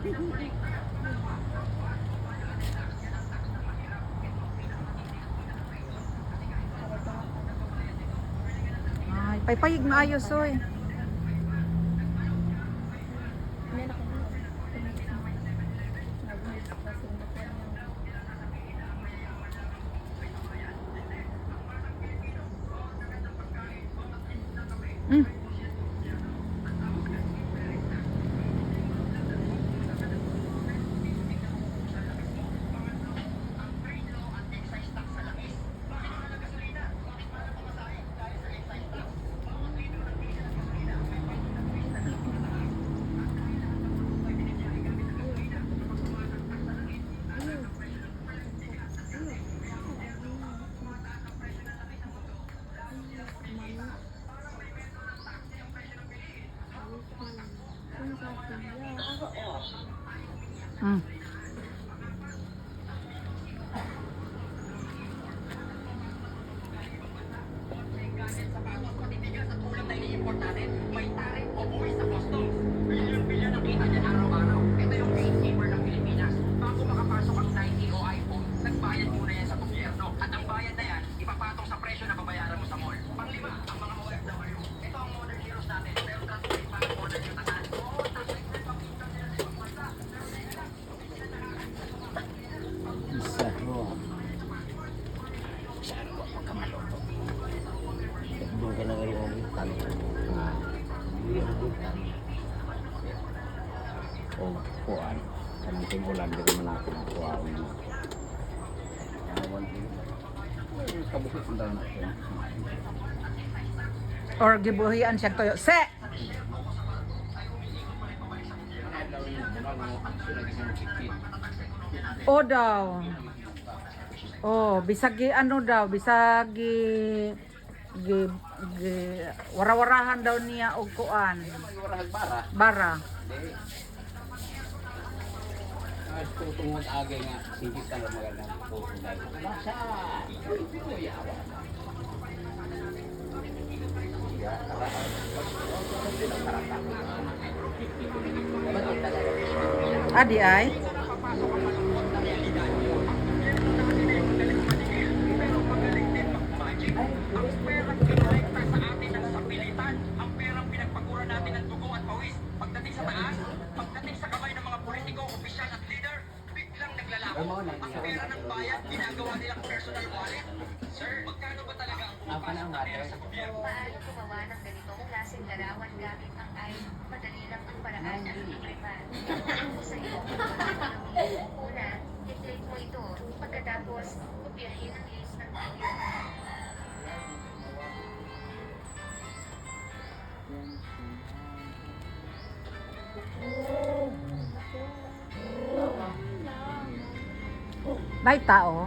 Ay, paypayig maayos oy. Mm. Mm. Bilyon-bilyon ang kita niyan araw-araw. Ito yung gatekeeper ng Pilipinas. Bago makapasok ang 90 o iPhone, nagbayad muna yan sa gobyerno. At ang bayad na yan, ipapatong sa presyo na babayaran mo sa mall. Panglima, ang mga OFW. Ito ang modern heroes natin. Pero translate pa ang modern yung tasan. Oo, translate na yung pakita nila sa ibang bansa. Isa ko. Sana ko pagkamaloto. Doon ka na ngayon ang itan. Yung itan. O kuan. Kanang tingulan dito manapin ang kuan. Kabukit ang daan natin. Or gibuhian siya toyo. Se! O daw. Oh, bisag ano daw, bisag gi wara-warahan daw niya og kuan. Bara. Tungtungod agay nga, singkit ka lang magandang tutulay. Basa! Yawa. Adi ay. Ang perang pinagpaguran natin ng dugo at pawis. Pagdating sa taas, pagdating sa kamay ng mga politiko, opisyal at leader, biglang naglalako. Ang pera ng bayan, ginagawa nilang personal wallet. Sir, magkano ba talaga ang pumapasok na pera sa gobyerno? Paano gumawa ng ganitong klaseng larawan gamit ang madali lang ang paraan at libriman? Ako sa iyo, una, i-click mo ito. Pagkatapos, kopyahin ang list ng video. May tao.